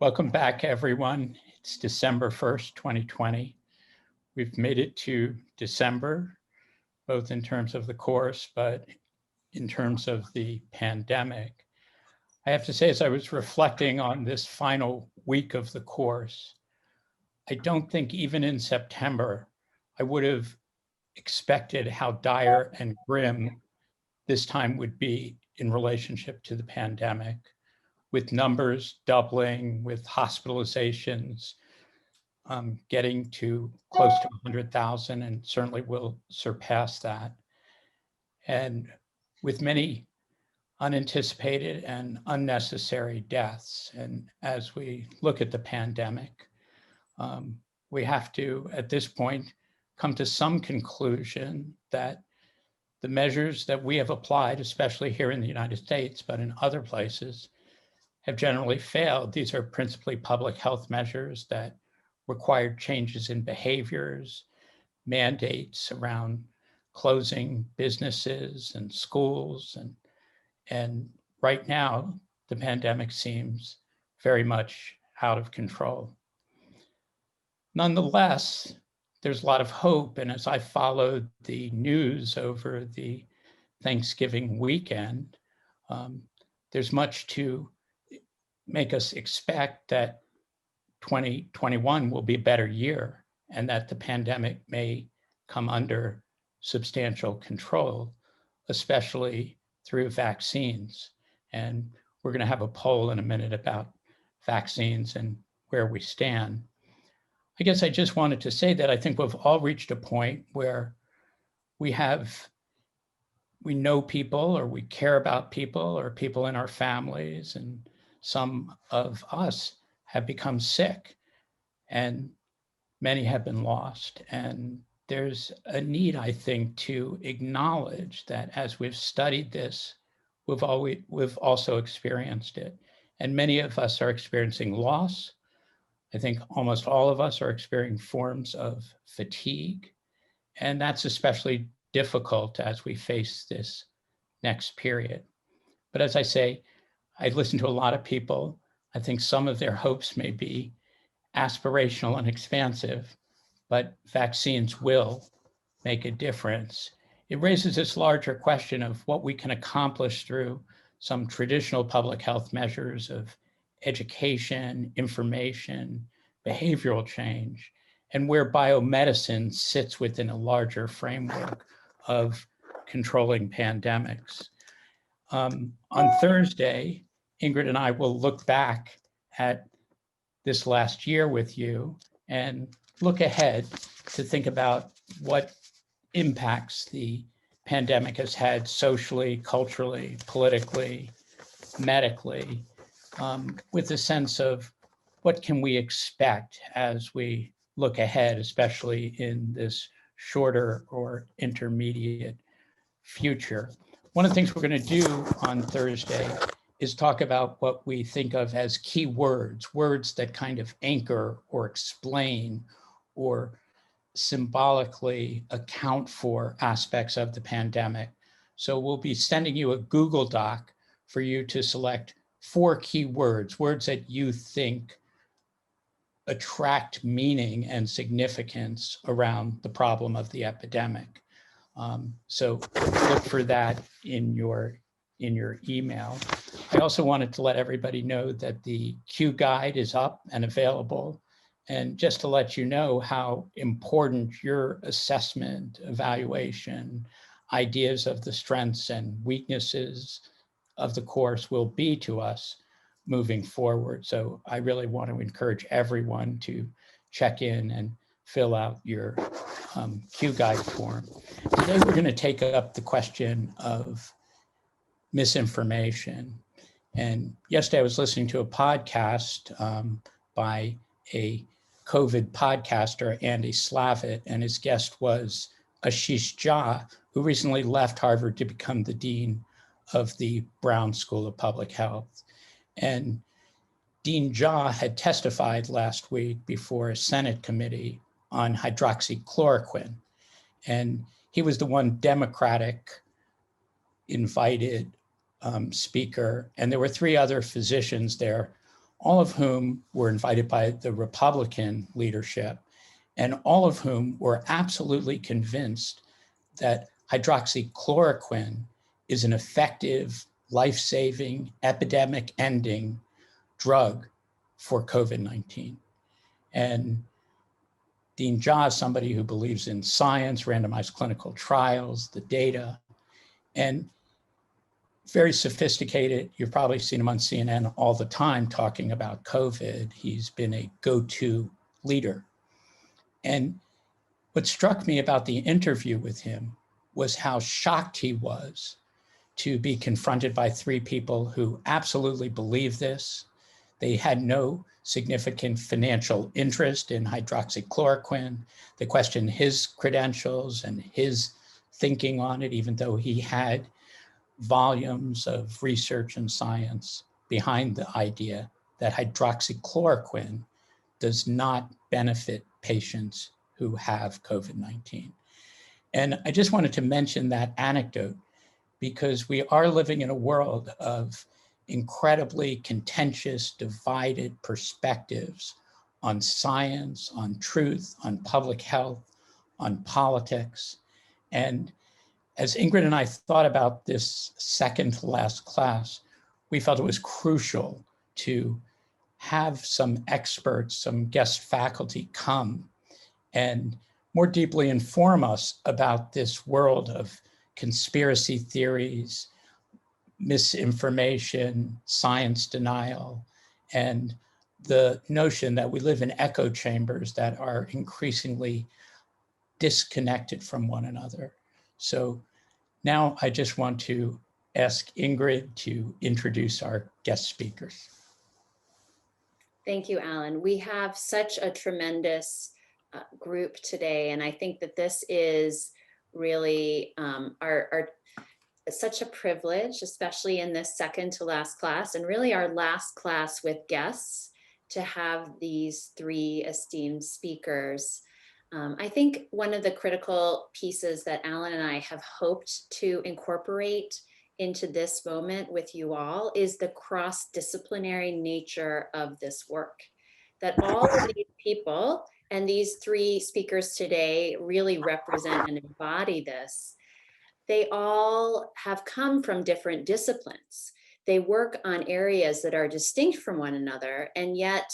Welcome back, everyone. It's December 1st, 2020. We've made it to December, both in terms of the course, but in terms of the pandemic. I have to say, as I was reflecting on this final week of the course, I don't think even in September, I would have expected how dire and grim this time would be in relationship to the pandemic, with numbers doubling, with hospitalizations getting to close to 100,000 and certainly will surpass that. And with many unanticipated and unnecessary deaths. And as we look at the pandemic, we have to, at this point, come to some conclusion that the measures that we have applied, especially here in the United States, but in other places, have generally failed. These are principally public health measures that required changes in behaviors, mandates around closing businesses and schools. And right now, the pandemic seems very much out of control. Nonetheless, there's a lot of hope. And as I followed the news over the Thanksgiving weekend, there's much to make us expect that 2021 will be a better year and that the pandemic may come under substantial control, especially through vaccines. And we're going to have a poll in a minute about vaccines and where we stand. I guess I just wanted to say that I think we've all reached a point where we know people, or we care about people, or people in our families, and some of us have become sick, and many have been lost. And there's a need, I think, to acknowledge that as we've studied this, we've also experienced it. And many of us are experiencing loss. I think almost all of us are experiencing forms of fatigue. And that's especially difficult as we face this next period. But as I say, I listen to a lot of people. I think some of their hopes may be aspirational and expansive, but vaccines will make a difference. It raises this larger question of what we can accomplish through some traditional public health measures of education, information, behavioral change, and where biomedicine sits within a larger framework of controlling pandemics. On Thursday, Ingrid and I will look back at this last year with you and look ahead to think about what impacts the pandemic has had socially, culturally, politically, medically, with a sense of what can we expect as we look ahead, especially in this shorter or intermediate future. One of the things we're going to do on Thursday is talk about what we think of as key words, words that kind of anchor or explain or symbolically account for aspects of the pandemic. So we'll be sending you a Google Doc for you to select 4 key words, words that you think attract meaning and significance around the problem of the epidemic. So look for that in your email. I also wanted to let everybody know that the Q guide is up and available. And just to let you know how important your assessment, evaluation, ideas of the strengths and weaknesses of the course will be to us moving forward. So I really want to encourage everyone to check in and fill out your Q guide form. Today we're going to take up the question of misinformation. And yesterday I was listening to a podcast by a COVID podcaster, Andy Slavitt, and his guest was Ashish Jha, who recently left Harvard to become the dean of the Brown School of Public Health. And Dean Jha had testified last week before a Senate committee on hydroxychloroquine. And he was the one Democratic invited speaker. And there were 3 other physicians there, all of whom were invited by the Republican leadership, and all of whom were absolutely convinced that hydroxychloroquine is an effective, life-saving, epidemic-ending drug for COVID-19. And Dean Jha is somebody who believes in science, randomized clinical trials, the data, and very sophisticated. You've probably seen him on CNN all the time talking about COVID. He's been a go-to leader. And what struck me about the interview with him was how shocked he was to be confronted by three people who absolutely believe this. They had no significant financial interest in hydroxychloroquine. They questioned his credentials and his thinking on it, even though he had volumes of research and science behind the idea that hydroxychloroquine does not benefit patients who have COVID-19. And I just wanted to mention that anecdote because we are living in a world of incredibly contentious, divided perspectives on science, on truth, on public health, on politics. And as Ingrid and I thought about this second to last class, we felt it was crucial to have some experts, some guest faculty come and more deeply inform us about this world of conspiracy theories, misinformation, science denial, and the notion that we live in echo chambers that are increasingly disconnected from one another. So now I just want to ask Ingrid to introduce our guest speakers. Thank you, Alan. We have such a tremendous group today, and I think that this is really such a privilege, especially in this second to last class, and really our last class with guests, to have these three esteemed speakers. I think one of the critical pieces that Alan and I have hoped to incorporate into this moment with you all is the cross-disciplinary nature of this work. That all of these people, and these three speakers today really represent and embody this, they all have come from different disciplines. They work on areas that are distinct from one another, and yet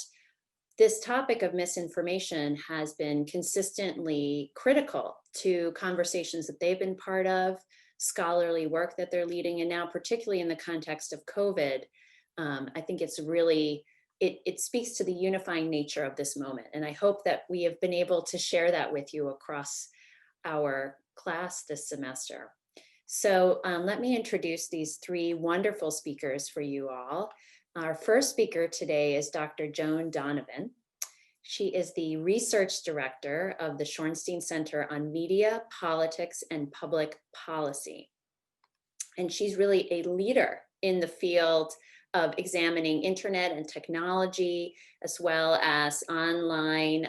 this topic of misinformation has been consistently critical to conversations that they've been part of, scholarly work that they're leading, and now particularly in the context of COVID, I think it's really, it speaks to the unifying nature of this moment. And I hope that we have been able to share that with you across our class this semester. So let me introduce these three wonderful speakers for you all. Our first speaker today is Dr. Joan Donovan. She is the research director of the Shorenstein Center on Media, Politics, and Public Policy. And she's really a leader in the field of examining internet and technology, as well as online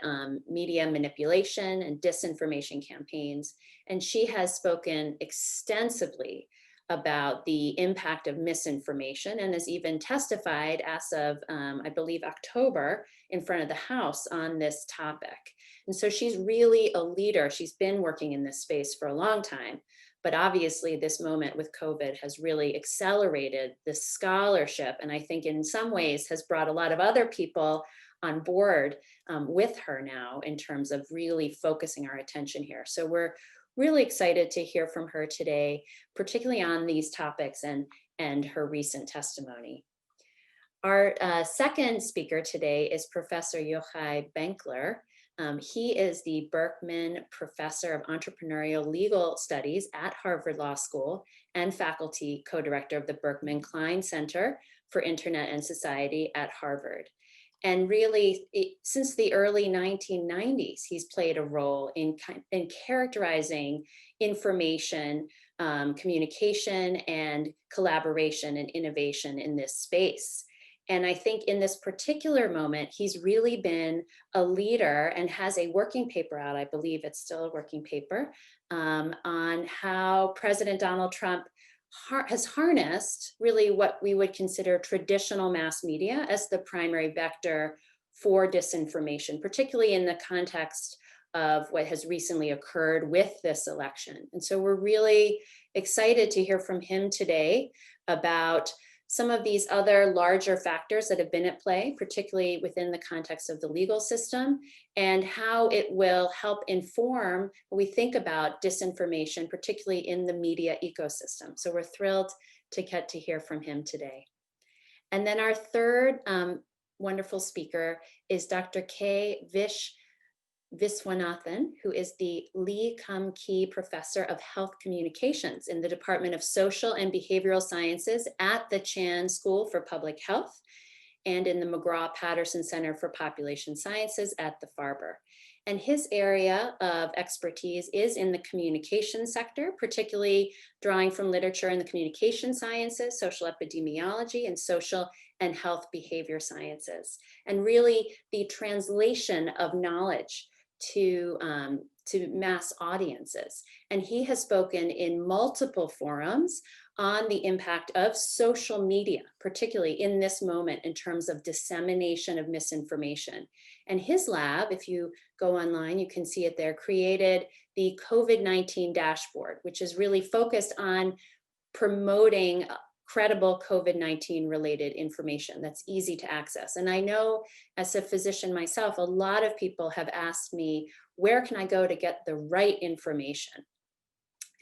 media manipulation and disinformation campaigns. And she has spoken extensively about the impact of misinformation and has even testified as of, I believe, October in front of the House on this topic. And so she's really a leader. She's been working in this space for a long time, but obviously this moment with COVID has really accelerated this scholarship, and I think in some ways has brought a lot of other people on board with her now in terms of really focusing our attention here. So we're really excited to hear from her today, particularly on these topics and her recent testimony. Our second speaker today is Professor Yochai Benkler. He is the Berkman Professor of Entrepreneurial Legal Studies at Harvard Law School and faculty co-director of the Berkman Klein Center for Internet and Society at Harvard. And really, since the early 1990s, he's played a role in characterizing information, communication, and collaboration and innovation in this space. And I think in this particular moment, he's really been a leader and has a working paper out, I believe it's still a working paper, on how President Donald Trump has harnessed really what we would consider traditional mass media as the primary vector for disinformation, particularly in the context of what has recently occurred with this election. And so we're really excited to hear from him today about some of these other larger factors that have been at play, particularly within the context of the legal system, and how it will help inform what we think about disinformation, particularly in the media ecosystem. So we're thrilled to get to hear from him today. And then our third wonderful speaker is Dr. K. Viswanathan, who is the Lee Kum Kee Professor of Health Communications in the Department of Social and Behavioral Sciences at the Chan School for Public Health and in the McGraw-Patterson Center for Population Sciences at the Farber. And his area of expertise is in the communication sector, particularly drawing from literature in the communication sciences, social epidemiology, and social and health behavior sciences. And really the translation of knowledge to mass audiences. And he has spoken in multiple forums on the impact of social media, particularly in this moment in terms of dissemination of misinformation. And his lab, if you go online, you can see it there, created the COVID-19 dashboard, which is really focused on promoting credible COVID-19 related information that's easy to access. And I know as a physician myself, a lot of people have asked me, where can I go to get the right information?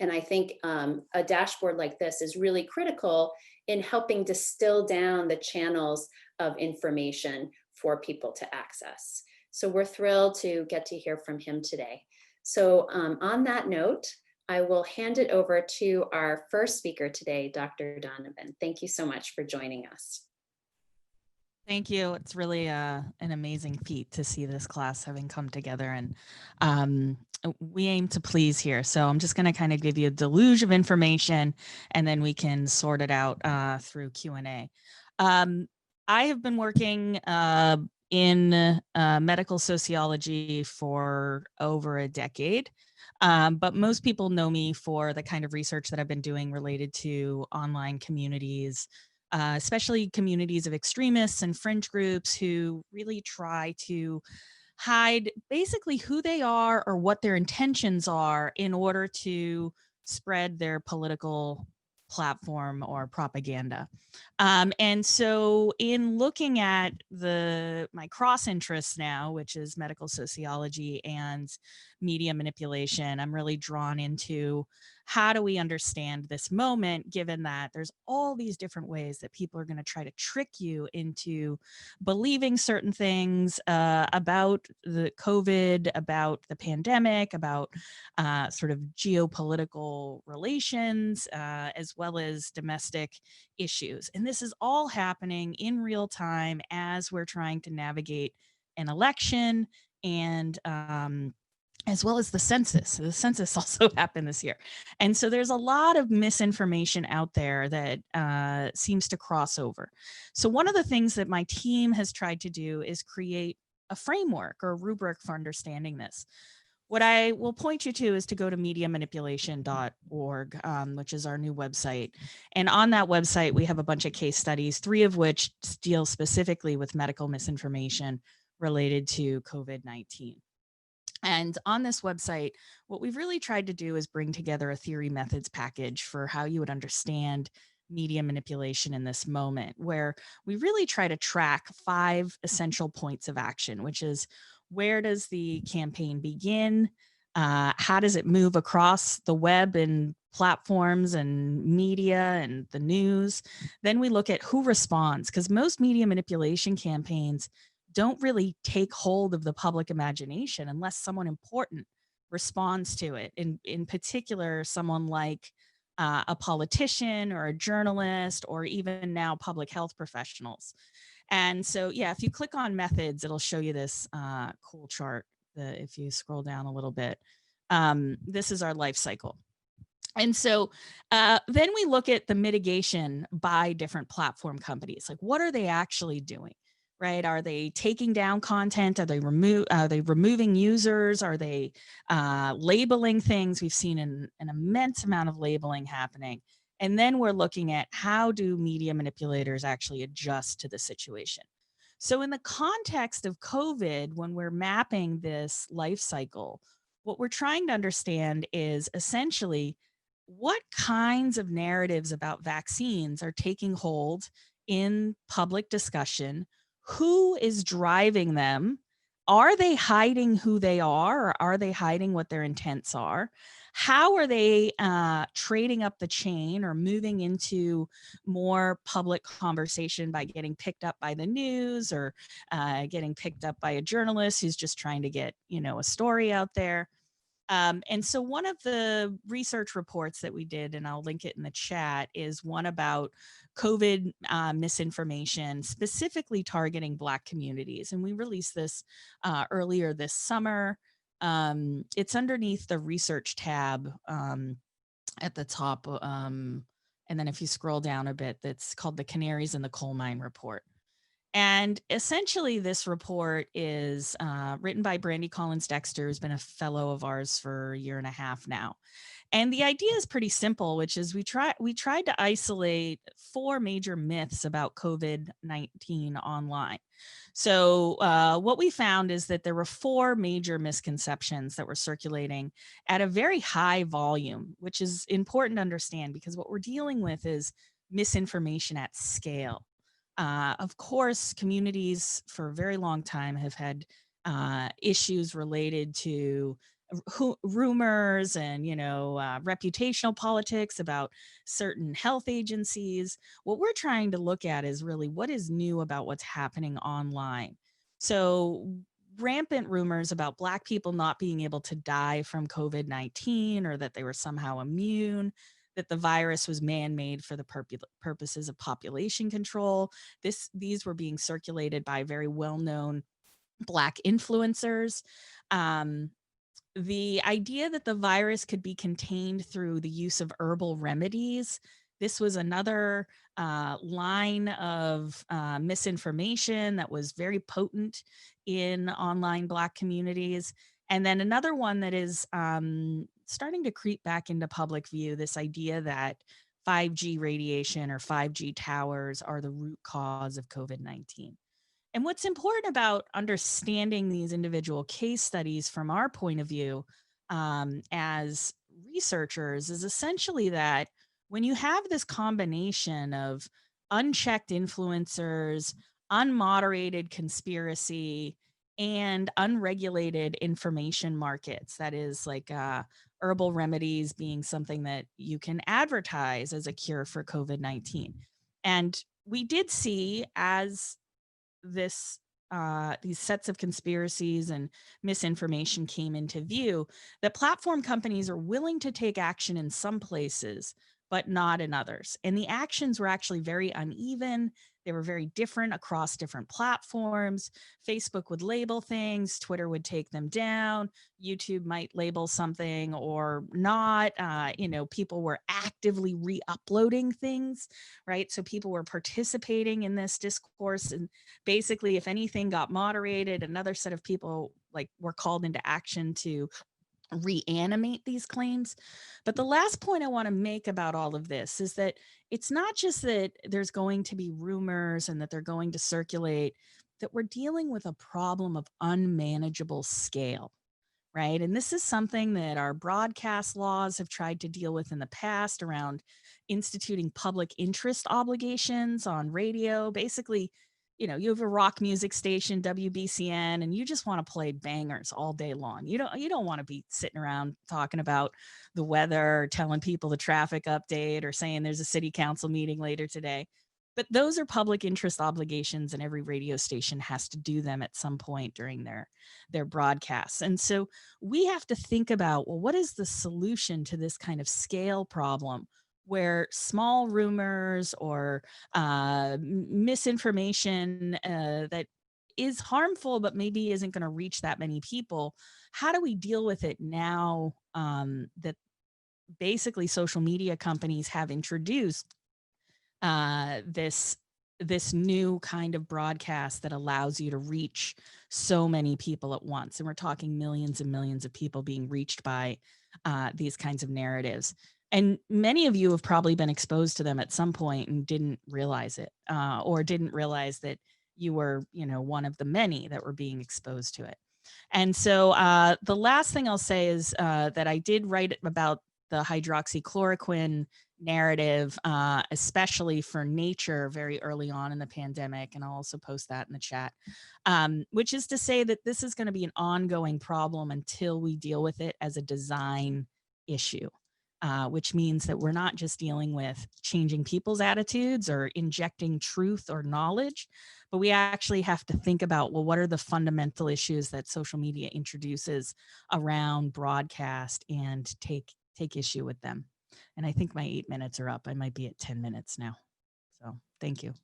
And I think a dashboard like this is really critical in helping distill down the channels of information for people to access. So we're thrilled to get to hear from him today. So on that note, I will hand it over to our first speaker today, Dr. Donovan. Thank you so much for joining us. Thank you. It's really an amazing feat to see this class having come together, and we aim to please here. So I'm just going to kind of give you a deluge of information, and then we can sort it out through Q&A. I have been working in medical sociology for over a decade. But most people know me for the kind of research that I've been doing related to online communities, especially communities of extremists and fringe groups who really try to hide basically who they are or what their intentions are in order to spread their political platform or propaganda. And so in looking at my cross interests now, which is medical sociology and media manipulation, I'm really drawn into how do we understand this moment, given that there's all these different ways that people are going to try to trick you into believing certain things about the COVID, about the pandemic, about sort of geopolitical relations, as well as domestic issues. And this is all happening in real time as we're trying to navigate an election and as well as the census. The census also happened this year. And so there's a lot of misinformation out there that seems to cross over. So one of the things that my team has tried to do is create a framework or a rubric for understanding this. What I will point you to is to go to mediamanipulation.org, which is our new website. And on that website, we have a bunch of case studies, 3 of which deal specifically with medical misinformation related to COVID-19. And on this website, what we've really tried to do is bring together a theory methods package for how you would understand media manipulation in this moment, where we really try to track 5 essential points of action, which is where does the campaign begin? How does it move across the web and platforms and media and the news? Then we look at who responds, because most media manipulation campaigns don't really take hold of the public imagination unless someone important responds to it. In particular, someone like a politician or a journalist, or even now public health professionals. And so, yeah, if you click on methods, it'll show you this cool chart. If you scroll down a little bit, this is our life cycle. And so then we look at the mitigation by different platform companies. Like, what are they actually doing? Right? Are they taking down content? Are they removing users? Are they labeling things? We've seen an immense amount of labeling happening. And then we're looking at how do media manipulators actually adjust to the situation. So in the context of COVID, when we're mapping this life cycle, what we're trying to understand is essentially what kinds of narratives about vaccines are taking hold in public discussion, who is driving them, are they hiding who they are, or are they hiding what their intents are? How are they trading up the chain or moving into more public conversation by getting picked up by the news or getting picked up by a journalist who's just trying to get, a story out there? And so one of the research reports that we did, and I'll link it in the chat, is one about COVID misinformation, specifically targeting Black communities. And we released this earlier this summer. It's underneath the research tab at the top. And then if you scroll down a bit, that's called the Canaries in the Coal Mine Report. And essentially, this report is written by Brandy Collins Dexter, who's been a fellow of ours for a year and a half now. And the idea is pretty simple, which is we tried to isolate 4 major myths about COVID-19 online. So what we found is that there were 4 major misconceptions that were circulating at a very high volume, which is important to understand because what we're dealing with is misinformation at scale. Of course, communities for a very long time have had issues related to rumors and reputational politics about certain health agencies. What we're trying to look at is really what is new about what's happening online. So rampant rumors about Black people not being able to die from COVID-19 or that they were somehow immune, that the virus was man-made for the purposes of population control. These were being circulated by very well-known Black influencers. The idea that the virus could be contained through the use of herbal remedies. This was another line of misinformation that was very potent in online Black communities. And then another one that is starting to creep back into public view, this idea that 5G radiation or 5G towers are the root cause of COVID-19. And what's important about understanding these individual case studies from our point of view as researchers is essentially that when you have this combination of unchecked influencers, unmoderated conspiracy, and unregulated information markets, that is like herbal remedies being something that you can advertise as a cure for COVID-19. And we did see as these sets of conspiracies and misinformation came into view, that platform companies are willing to take action in some places, but not in others. And the actions were actually very uneven. They were very different across different platforms. Facebook would label things, Twitter would take them down, YouTube might label something or not. People were actively re-uploading things, right? So people were participating in this discourse, and basically, if anything got moderated, another set of people were called into action to reanimate these claims. But the last point I want to make about all of this is that it's not just that there's going to be rumors and that they're going to circulate, that we're dealing with a problem of unmanageable scale. Right. And this is something that our broadcast laws have tried to deal with in the past around instituting public interest obligations on radio. Basically, you have a rock music station, WBCN, and you just want to play bangers all day long. You don't want to be sitting around talking about the weather, or telling people the traffic update, or saying there's a city council meeting later today. But those are public interest obligations, and every radio station has to do them at some point during their broadcasts. And so we have to think about, well, what is the solution to this kind of scale problem where small rumors or misinformation that is harmful, but maybe isn't going to reach that many people? How do we deal with it now that basically social media companies have introduced this new kind of broadcast that allows you to reach so many people at once? And we're talking millions and millions of people being reached by these kinds of narratives. And many of you have probably been exposed to them at some point and didn't realize it, or didn't realize that you were, one of the many that were being exposed to it. And so the last thing I'll say is that I did write about the hydroxychloroquine narrative, especially for Nature very early on in the pandemic. And I'll also post that in the chat, which is to say that this is going to be an ongoing problem until we deal with it as a design issue. Which means that we're not just dealing with changing people's attitudes or injecting truth or knowledge, but we actually have to think about, well, what are the fundamental issues that social media introduces around broadcast, and take issue with them. And I think my 8 minutes are up. I might be at 10 minutes now. So thank you.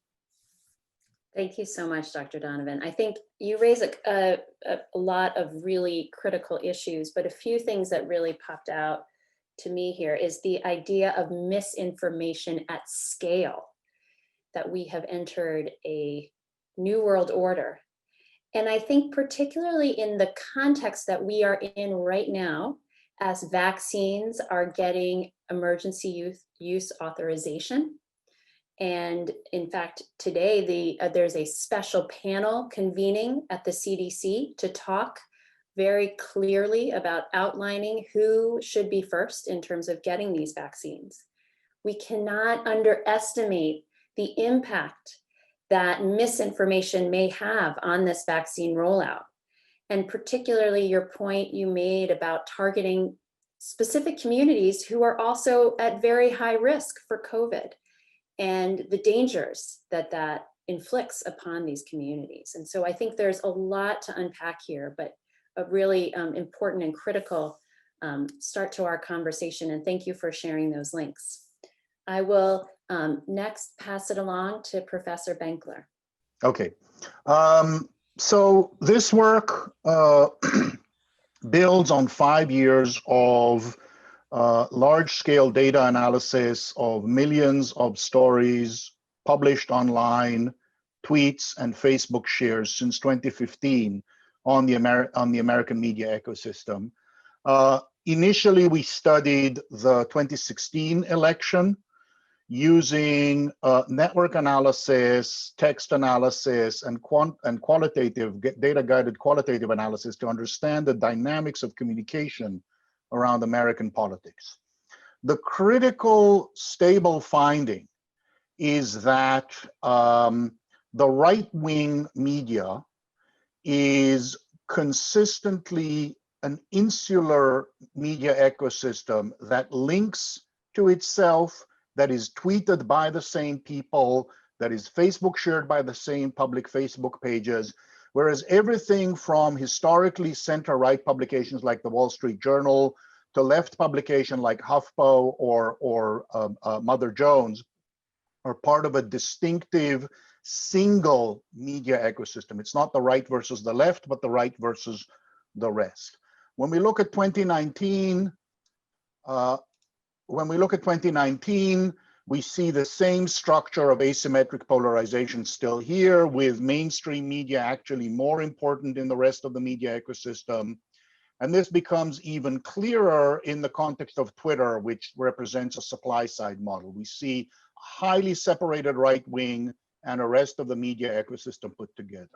Thank you so much, Dr. Donovan. I think you raise a lot of really critical issues, but a few things that really popped out to me here is the idea of misinformation at scale, that we have entered a new world order. And I think particularly in the context that we are in right now, as vaccines are getting emergency use authorization. And in fact, today there's a special panel convening at the CDC to talk very clearly about outlining who should be first in terms of getting these vaccines. We cannot underestimate the impact that misinformation may have on this vaccine rollout. And particularly your point you made about targeting specific communities who are also at very high risk for COVID, and the dangers that that inflicts upon these communities. And so I think there's a lot to unpack here, but a really important and critical start to our conversation. And thank you for sharing those links. I will next pass it along to Professor Benkler. Okay, so this work builds on 5 years of large-scale data analysis of millions of stories published online, tweets, and Facebook shares since 2015 on the American media ecosystem. Initially, we studied the 2016 election using network analysis, text analysis, and qualitative, data-guided qualitative analysis to understand the dynamics of communication around American politics. The critical stable finding is that the right-wing media is consistently an insular media ecosystem that links to itself, that is tweeted by the same people, that is Facebook shared by the same public Facebook pages, whereas everything from historically center-right publications like the Wall Street Journal to left publication like HuffPo or Mother Jones are part of a distinctive single media ecosystem. It's not the right versus the left, but the right versus the rest. When we look at 2019, we see the same structure of asymmetric polarization still here, with mainstream media actually more important in the rest of the media ecosystem. And this becomes even clearer in the context of Twitter, which represents a supply side model. We see a highly separated right wing and the rest of the media ecosystem put together.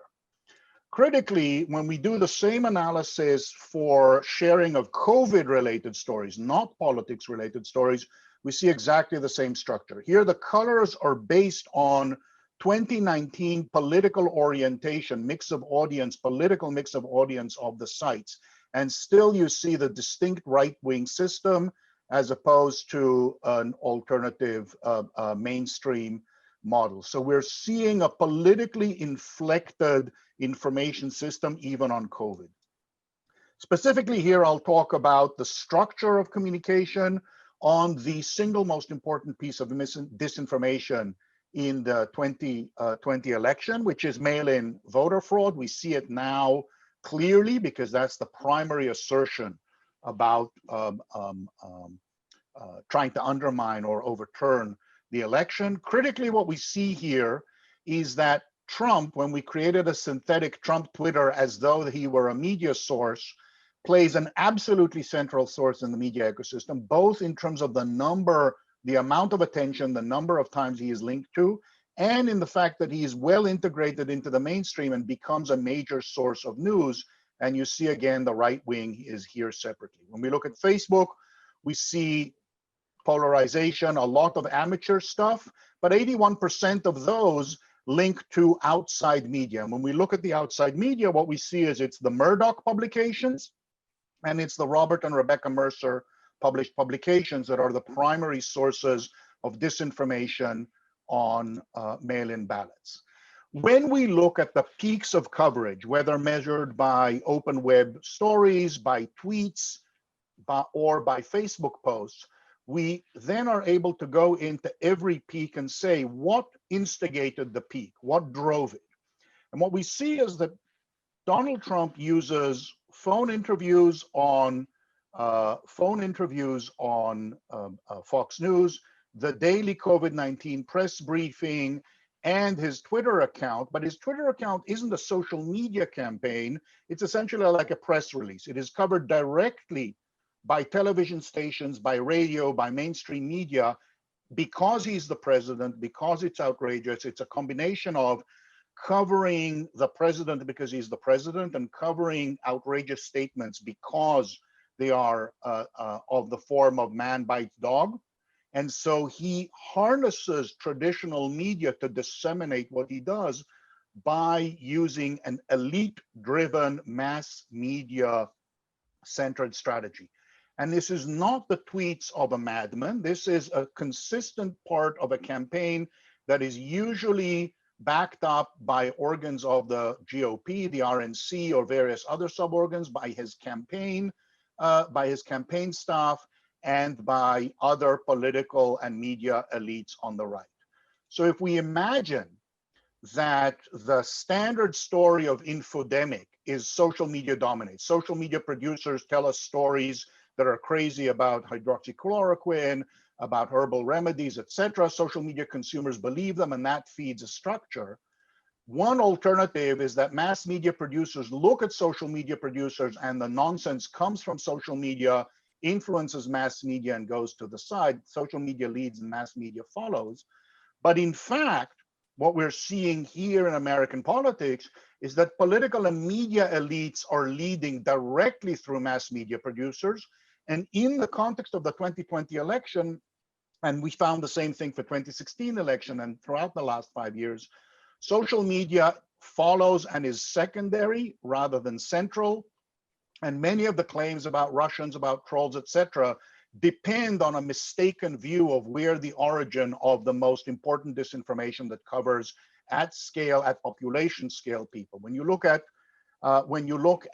Critically, when we do the same analysis for sharing of COVID-related stories, not politics-related stories, we see exactly the same structure. Here, the colors are based on 2019 political orientation, political mix of audience of the sites. And still you see the distinct right-wing system as opposed to an alternative mainstream model. So we're seeing a politically inflected information system even on COVID. Specifically here, I'll talk about the structure of communication on the single most important piece of disinformation in the 2020 election, which is mail-in voter fraud. We see it now clearly because that's the primary assertion about trying to undermine or overturn the election. Critically, what we see here is that Trump, when we created a synthetic Trump Twitter as though he were a media source, plays an absolutely central source in the media ecosystem, both in terms of the amount of attention, the number of times he is linked to, and in the fact that he is well integrated into the mainstream and becomes a major source of news. And you see again, the right wing is here separately. When we look at Facebook, we see polarization, a lot of amateur stuff, but 81% of those link to outside media. And when we look at the outside media, what we see is it's the Murdoch publications and it's the Robert and Rebecca Mercer published publications that are the primary sources of disinformation on mail-in ballots. When we look at the peaks of coverage, whether measured by open web stories, by tweets, or by Facebook posts, we then are able to go into every peak and say what instigated the peak, what drove it. And what we see is that Donald Trump uses phone interviews on Fox News, the daily COVID-19 press briefing, and his Twitter account. But his Twitter account isn't a social media campaign. It's essentially like a press release. It is covered directly by television stations, by radio, by mainstream media, because he's the president, because it's outrageous. It's a combination of covering the president because he's the president and covering outrageous statements because they are of the form of man bites dog. And so he harnesses traditional media to disseminate what he does by using an elite-driven mass media-centered strategy. And this is not the tweets of a madman. This is a consistent part of a campaign that is usually backed up by organs of the GOP, the RNC, or various other suborgans, by his campaign staff, and by other political and media elites on the right. So if we imagine that the standard story of infodemic is social media dominates, social media producers tell us stories that are crazy about hydroxychloroquine, about herbal remedies, etc. Social media consumers believe them, and that feeds a structure. One alternative is that mass media producers look at social media producers and the nonsense comes from social media, influences mass media and goes to the side. Social media leads and mass media follows. But in fact, what we're seeing here in American politics is that political and media elites are leading directly through mass media producers. And in the context of the 2020 election, and we found the same thing for 2016 election and throughout the last 5 years, social media follows and is secondary rather than central. And many of the claims about Russians, about trolls, etc., depend on a mistaken view of where the origin of the most important disinformation that covers at scale, at population scale people. When you look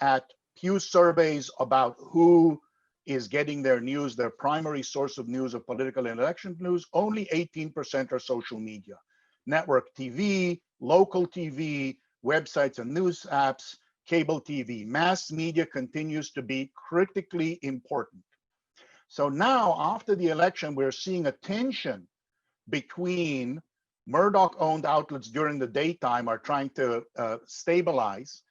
at Pew surveys about who is getting their news, their primary source of news of political and election news, only 18% are social media. Network TV, local TV, websites and news apps, cable TV. Mass media continues to be critically important. So now, after the election, we're seeing a tension between Murdoch-owned outlets during the daytime are trying to stabilize.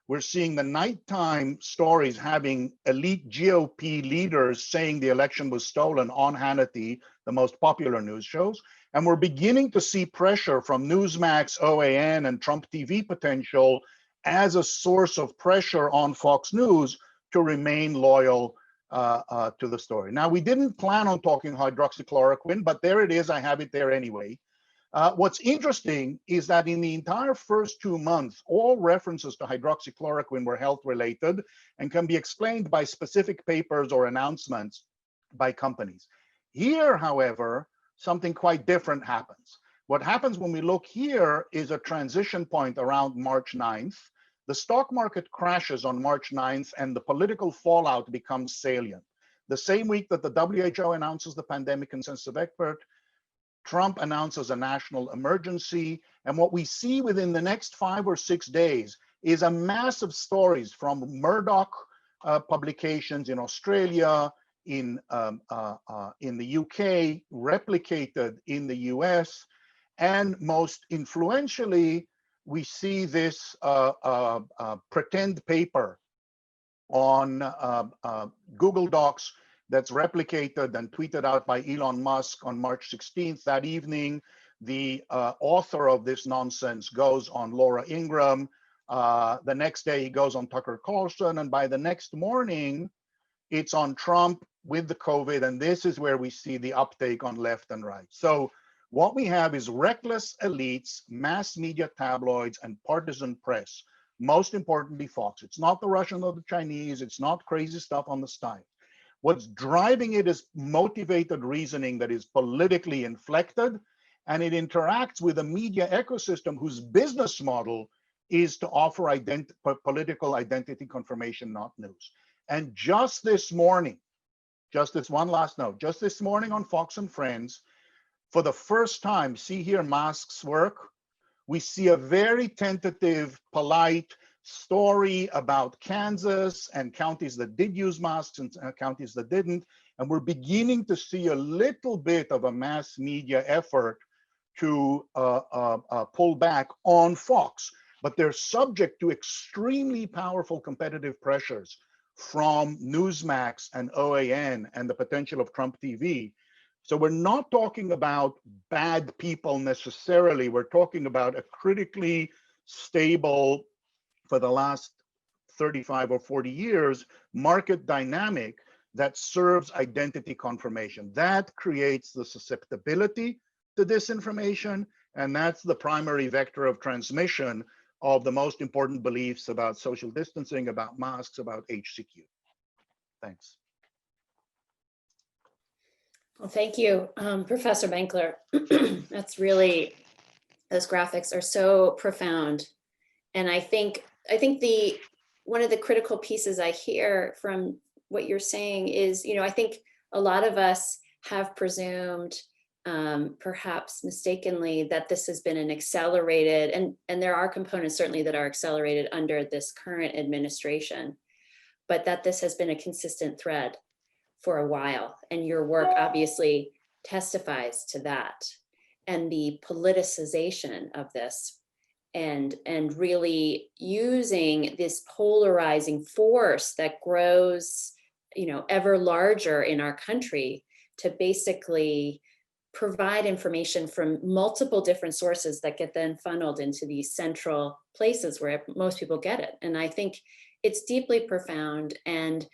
We're seeing the nighttime stories having elite GOP leaders saying the election was stolen on Hannity, the most popular news shows. And we're beginning to see pressure from Newsmax, OAN, and Trump TV potential as a source of pressure on Fox News to remain loyal to the story. Now, we didn't plan on talking hydroxychloroquine, but there it is. I have it there anyway. What's interesting is that in the entire first 2 months, all references to hydroxychloroquine were health-related and can be explained by specific papers or announcements by companies. Here, however, something quite different happens. What happens when we look here is a transition point around March 9th. The stock market crashes on March 9th and the political fallout becomes salient. The same week that the WHO announces the pandemic consensus of expert, Trump announces a national emergency. And what we see within the next 5 or 6 days is a mass of stories from Murdoch publications in Australia, in the UK, replicated in the US, and most influentially, we see this pretend paper on Google Docs that's replicated and tweeted out by Elon Musk on March 16th. That evening, the author of this nonsense goes on Laura Ingraham. The next day, he goes on Tucker Carlson. And by the next morning, it's on Trump with the COVID. And this is where we see the uptake on left and right. So what we have is reckless elites, mass media tabloids, and partisan press. Most importantly, Fox. It's not the Russian or the Chinese. It's not crazy stuff on the side. What's driving it is motivated reasoning that is politically inflected, and it interacts with a media ecosystem whose business model is to offer political identity confirmation, not news. And just this morning, just this one last note, just this morning on Fox and Friends, for the first time, see here masks work, we see a very tentative, polite story about Kansas and counties that did use masks and counties that didn't. And we're beginning to see a little bit of a mass media effort to pull back on Fox. But they're subject to extremely powerful competitive pressures from Newsmax and OAN and the potential of Trump TV. So we're not talking about bad people necessarily. We're talking about a critically stable, for the last 35 or 40 years, market dynamic that serves identity confirmation. That creates the susceptibility to disinformation, and that's the primary vector of transmission of the most important beliefs about social distancing, about masks, about HCQ. Thanks. Well, thank you, Professor Benkler. That's really, those graphics are so profound. And I think one of the critical pieces I hear from what you're saying is, I think a lot of us have presumed, perhaps mistakenly, that this has been an accelerated, and there are components certainly that are accelerated under this current administration, but that this has been a consistent thread for a while. And your work obviously testifies to that, and the politicization of this, and really using this polarizing force that grows, ever larger in our country to basically provide information from multiple different sources that get then funneled into these central places where most people get it. And I think it's deeply profound and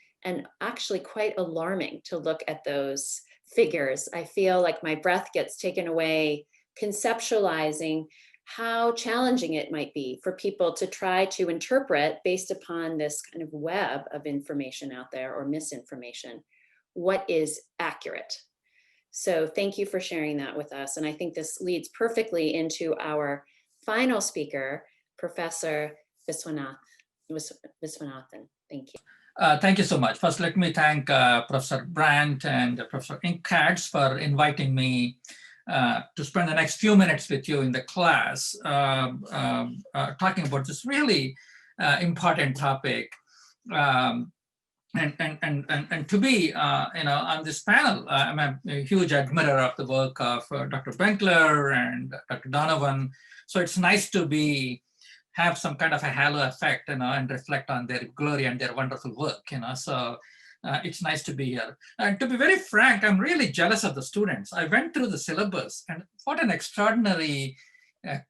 actually quite alarming to look at those figures. I feel like my breath gets taken away conceptualizing how challenging it might be for people to try to interpret, based upon this kind of web of information out there or misinformation, what is accurate. So thank you for sharing that with us. And I think this leads perfectly into our final speaker, Professor Viswanathan. Thank you. Thank you so much. First, let me thank Professor Brandt and Professor Inkatz for inviting me to spend the next few minutes with you in the class, talking about this really important topic. And to be, on this panel, I'm a huge admirer of the work of Dr. Benkler and Dr. Donovan. So it's nice to have some kind of a halo effect, and reflect on their glory and their wonderful work, So it's nice to be here. And to be very frank, I'm really jealous of the students. I went through the syllabus, and what an extraordinary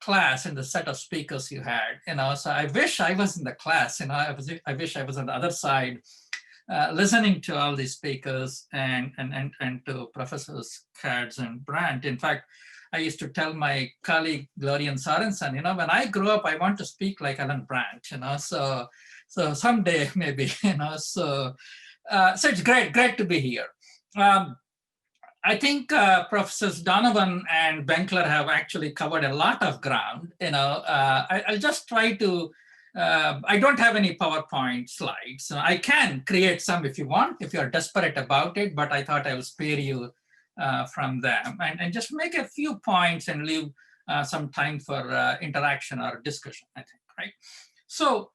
class and the set of speakers you had. So I wish I was in the class. I wish I was on the other side, listening to all these speakers and to Professors Katz and Brandt. In fact, I used to tell my colleague Glorian Sorensen, when I grow up, I want to speak like Alan Brandt. So someday maybe. So it's great to be here. I think Professors Donovan and Benkler have actually covered a lot of ground. I'll just try to. I don't have any PowerPoint slides. I can create some if you want, if you're desperate about it, but I thought I will spare you from them and just make a few points and leave some time for interaction or discussion, I think, right? So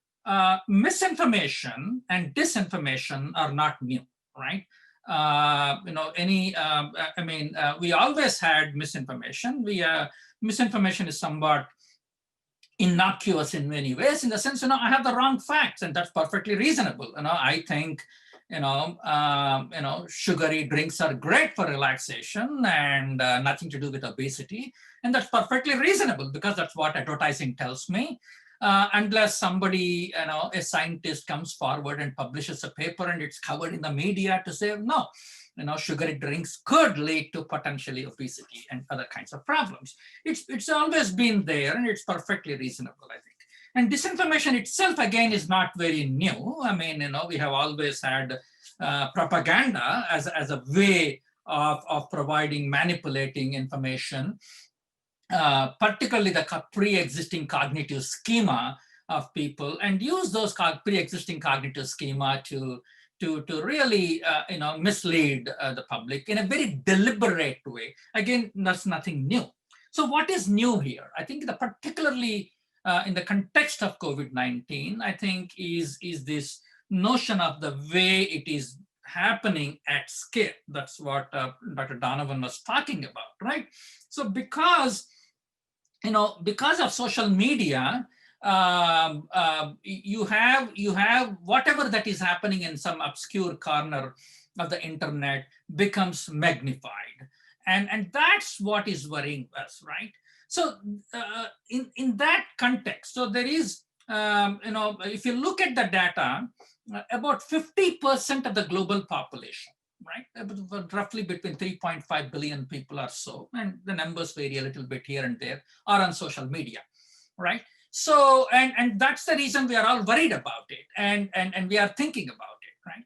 misinformation and disinformation are not new, right? We always had misinformation. Misinformation is somewhat innocuous in many ways, in the sense, I have the wrong facts, and that's perfectly reasonable. I think, sugary drinks are great for relaxation and nothing to do with obesity. And that's perfectly reasonable because that's what advertising tells me. Unless somebody, a scientist comes forward and publishes a paper and it's covered in the media to say, no, sugary drinks could lead to potentially obesity and other kinds of problems. It's always been there, and it's perfectly reasonable, I think. And disinformation itself, again, is not very new. I mean, we have always had propaganda as a way of providing, manipulating information, particularly the pre-existing cognitive schema of people, and use those pre-existing cognitive schema to really, mislead the public in a very deliberate way. Again, that's nothing new. So what is new here? I think particularly in the context of COVID-19, I think is this notion of the way it is happening at scale. That's what Dr. Donovan was talking about, right? So because of social media, you have whatever that is happening in some obscure corner of the internet becomes magnified, and that's what is worrying us, right? So in that context, so there is if you look at the data, about 50% of the global population, right, roughly between 3.5 billion people or so, and the numbers vary a little bit here and there, are on social media, right? So, and that's the reason we are all worried about it, and we are thinking about it, right?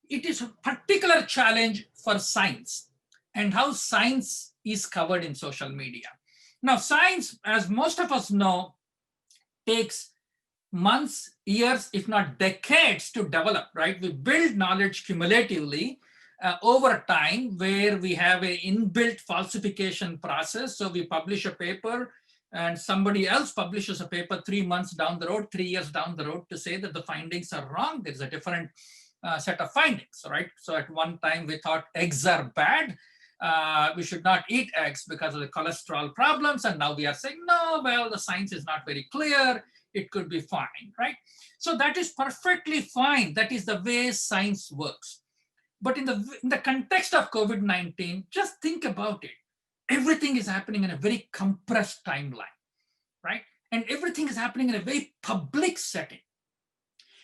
It is a particular challenge for science and how science is covered in social media. Now, science, as most of us know, takes months, years, if not decades to develop, right? We build knowledge cumulatively over time, where we have an inbuilt falsification process. So we publish a paper, and somebody else publishes a paper 3 months down the road, 3 years down the road, to say that the findings are wrong. There's a different set of findings, right? So at one time we thought eggs are bad. We should not eat eggs because of the cholesterol problems. And now we are saying, no, well, the science is not very clear. It could be fine, right? So that is perfectly fine. That is the way science works. But in the context of COVID-19, just think about it. Everything is happening in a very compressed timeline, right? And everything is happening in a very public setting.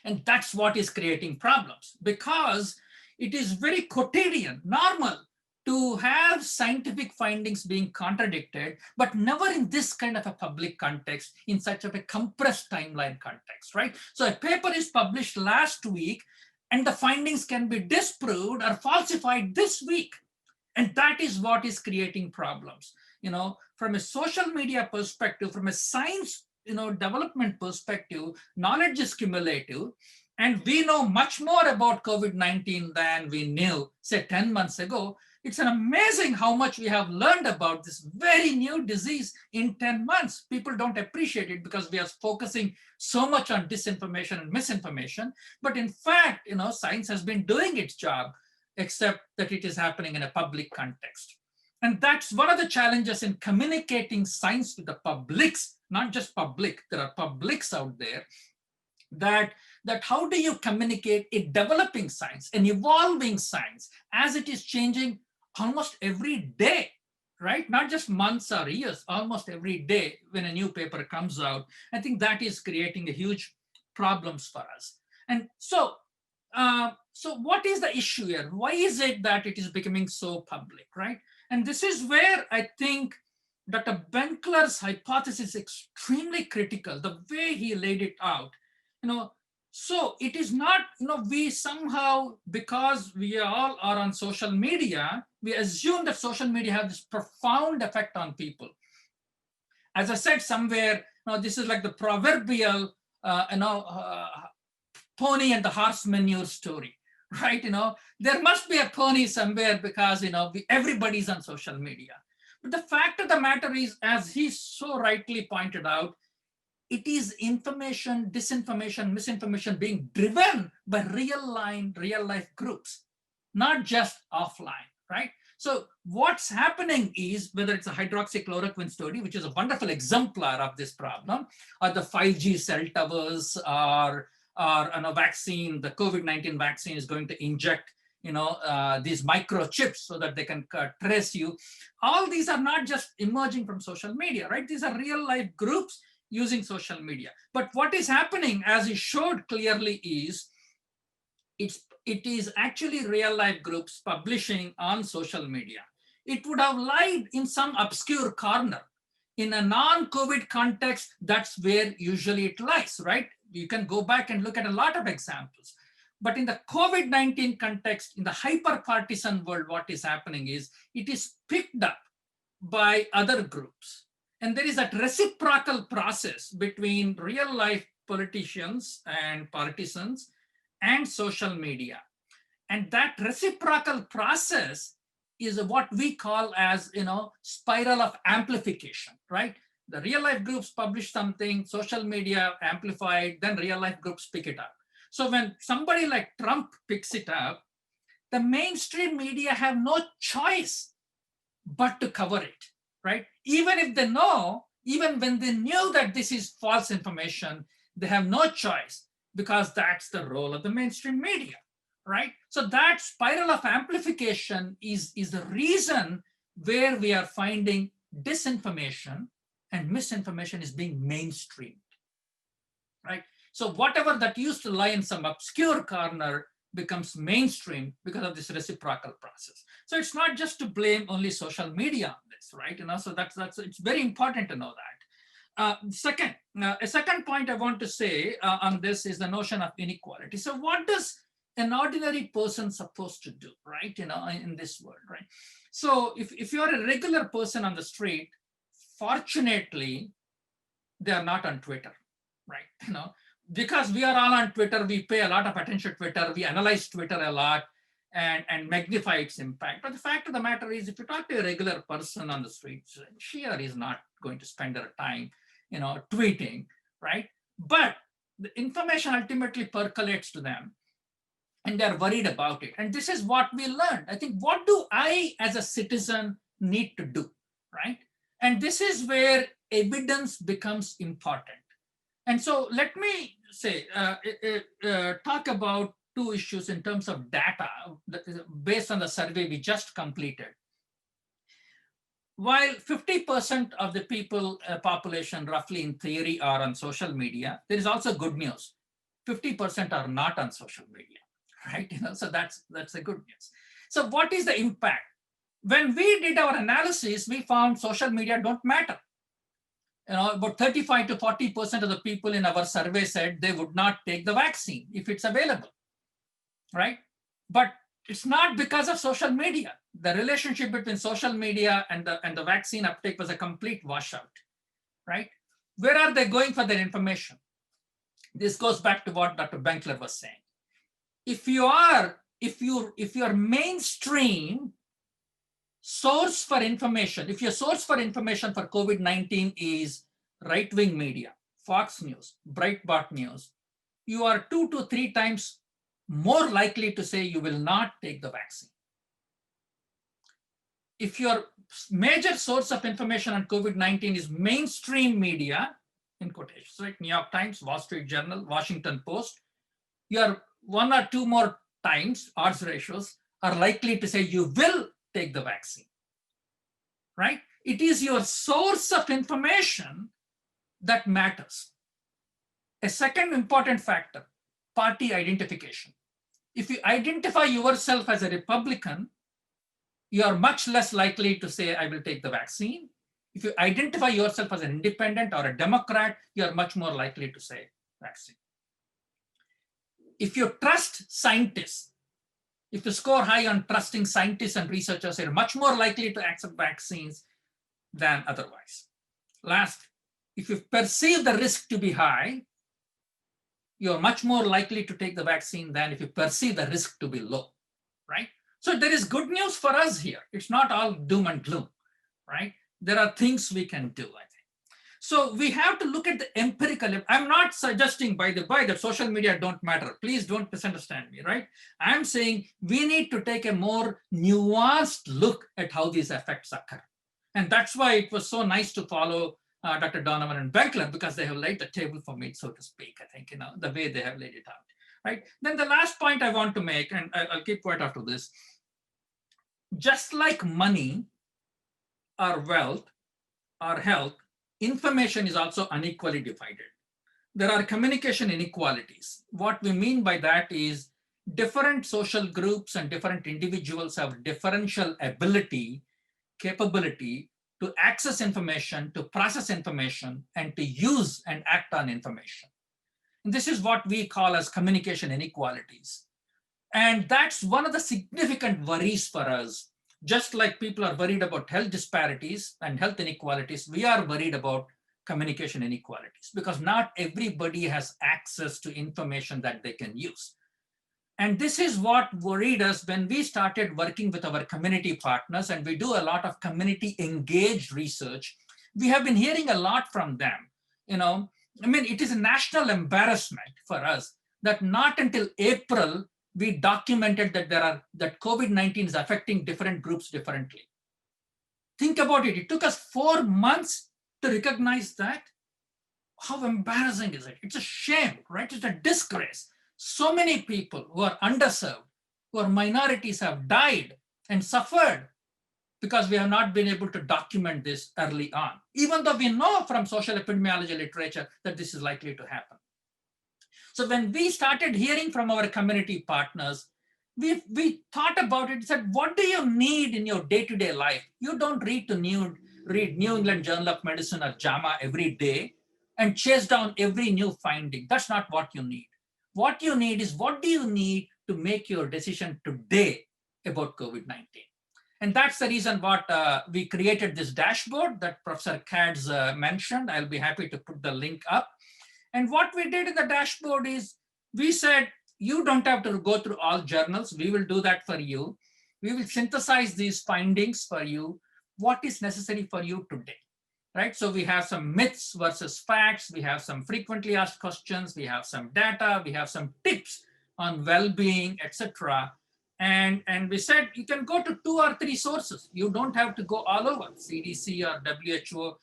And that's what is creating problems, because it is very quotidian, normal, to have scientific findings being contradicted, but never in this kind of a public context, in such of a compressed timeline context, right? So a paper is published last week, and the findings can be disproved or falsified this week. And that is what is creating problems. From a social media perspective, from a science development perspective, knowledge is cumulative. And we know much more about COVID-19 than we knew, say, 10 months ago. It's an amazing how much we have learned about this very new disease in 10 months. People don't appreciate it because we are focusing so much on disinformation and misinformation. But in fact, science has been doing its job, except that it is happening in a public context. And that's one of the challenges in communicating science with the publics, not just public, there are publics out there, that how do you communicate a developing science, an evolving science, as it is changing almost every day, right? Not just months or years, almost every day when a new paper comes out. I think that is creating a huge problems for us. And so what is the issue here? Why is it that it is becoming so public, right? And this is where I think Dr. Benkler's hypothesis is extremely critical, the way he laid it out. So it is not, we somehow, because we all are on social media, we assume that social media have this profound effect on people. As I said somewhere, this is like the proverbial, pony and the horse manure story, right? There must be a pony somewhere because, everybody's on social media. But the fact of the matter is, as he so rightly pointed out, it is information, disinformation, misinformation being driven by real life groups, not just offline, right? So what's happening is, whether it's a hydroxychloroquine study, which is a wonderful exemplar of this problem, or the 5G cell towers, or a vaccine, the COVID-19 vaccine is going to inject these microchips so that they can trace you. All these are not just emerging from social media, right? These are real life groups using social media. But what is happening, as he showed clearly, is it is actually real life groups publishing on social media. It would have lied in some obscure corner. In a non-COVID context, that's where usually it lies, right? You can go back and look at a lot of examples. But in the COVID-19 context, in the hyper-partisan world, what is happening is it is picked up by other groups. And there is that reciprocal process between real life politicians and partisans and social media. And that reciprocal process is what we call as, spiral of amplification, right? The real life groups publish something, social media amplified, then real life groups pick it up. So when somebody like Trump picks it up, the mainstream media have no choice but to cover it, right? Even if they know, even when they knew that this is false information, they have no choice, because that's the role of the mainstream media, right? So that spiral of amplification is the reason where we are finding disinformation and misinformation is being mainstreamed, right? So whatever that used to lie in some obscure corner becomes mainstream because of this reciprocal process. So it's not just to blame only social media on this, right? So that's it's very important to know that. A second point I want to say on this is the notion of inequality. So what does an ordinary person supposed to do, right? In this world, right? So if you're a regular person on the street, fortunately, they are not on Twitter, right? Because we are all on Twitter, we pay a lot of attention to Twitter, we analyze Twitter a lot and magnify its impact. But the fact of the matter is, if you talk to a regular person on the streets, she or is not going to spend her time, tweeting, right? But the information ultimately percolates to them and they're worried about it. And this is what we learned. I think, what do I as a citizen need to do, right? And this is where evidence becomes important. And so let me say, talk about two issues in terms of data based on the survey we just completed. While 50% of the population, roughly in theory, are on social media, there is also good news. 50% are not on social media, right? So that's the good news. So what is the impact? When we did our analysis, we found social media don't matter. About 35 to 40% of the people in our survey said they would not take the vaccine if it's available, right? But it's not because of social media. The relationship between social media and the vaccine uptake was a complete washout, right? Where are they going for their information? This goes back to what Dr. Benkler was saying. If your mainstream source for information, if your source for information for COVID-19 is right-wing media, Fox News, Breitbart News, you are 2 to 3 times more likely to say you will not take the vaccine. If your major source of information on COVID-19 is mainstream media, in quotations, like New York Times, Wall Street Journal, Washington Post, you are 1 or 2 more times, odds ratios, are likely to say you will take the vaccine, right? It is your source of information that matters. A second important factor, party identification. If you identify yourself as a Republican, you are much less likely to say, I will take the vaccine. If you identify yourself as an independent or a Democrat, you are much more likely to say vaccine. If you trust scientists, if you score high on trusting scientists and researchers, you're much more likely to accept vaccines than otherwise. Last, if you perceive the risk to be high, you're much more likely to take the vaccine than if you perceive the risk to be low, right? So there is good news for us here. It's not all doom and gloom, right? There are things we can do, I think. So we have to look at the empirical. I'm not suggesting, by the by, that social media don't matter. Please don't misunderstand me, right? I'm saying we need to take a more nuanced look at how these effects occur. And that's why it was so nice to follow Dr. Donovan and Benkler, because they have laid the table for me, so to speak, I think, the way they have laid it out, right? Then the last point I want to make, and I'll keep quiet after this, just like money, or wealth, or health, information is also unequally divided. There are communication inequalities. What we mean by that is different social groups and different individuals have differential ability, capability to access information, to process information, and to use and act on information. And this is what we call as communication inequalities. And that's one of the significant worries for us. Just like people are worried about health disparities and health inequalities, we are worried about communication inequalities, because not everybody has access to information that they can use. And this is what worried us when we started working with our community partners, and we do a lot of community engaged research. We have been hearing a lot from them. It is a national embarrassment for us that not until April we documented that COVID-19 is affecting different groups differently. Think about it. It took us 4 months to recognize that. How embarrassing is it? It's a shame, right? It's a disgrace. So many people who are underserved, who are minorities, have died and suffered because we have not been able to document this early on, even though we know from social epidemiology literature that this is likely to happen. So when we started hearing from our community partners, we thought about it, said, what do you need in your day-to-day life? You don't read New England Journal of Medicine or JAMA every day and chase down every new finding. That's not what you need. What you need is, what do you need to make your decision today about COVID-19? And that's the reason what we created this dashboard that Professor Katz mentioned. I'll be happy to put the link up. And what we did in the dashboard is we said, you don't have to go through all journals. We will do that for you. We will synthesize these findings for you. What is necessary for you today, right? So we have some myths versus facts. We have some frequently asked questions. We have some data. We have some tips on well-being, etc. And we said you can go to 2 or 3 sources. You don't have to go all over, CDC or WHO,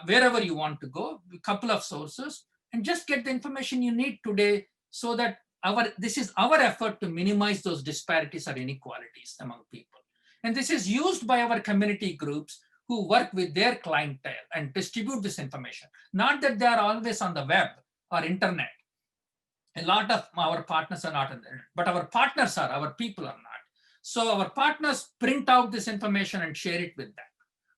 wherever you want to go, a couple of sources, and just get the information you need today, so that this is our effort to minimize those disparities or inequalities among people. And this is used by our community groups who work with their clientele and distribute this information. Not that they are always on the web or internet. A lot of our partners are not on the internet, but our partners are, our people are not. So our partners print out this information and share it with them,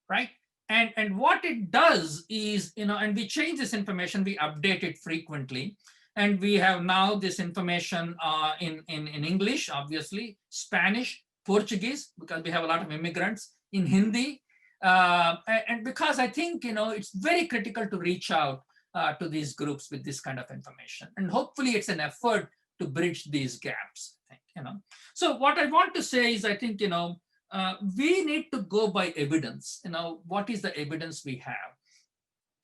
right? And what it does is, and we change this information, we update it frequently. And we have now this information in English, obviously, Spanish, Portuguese, because we have a lot of immigrants, in Hindi. And because I think, it's very critical to reach out to these groups with this kind of information. And hopefully it's an effort to bridge these gaps, I think, So what I want to say is, I think, we need to go by evidence. What is the evidence we have?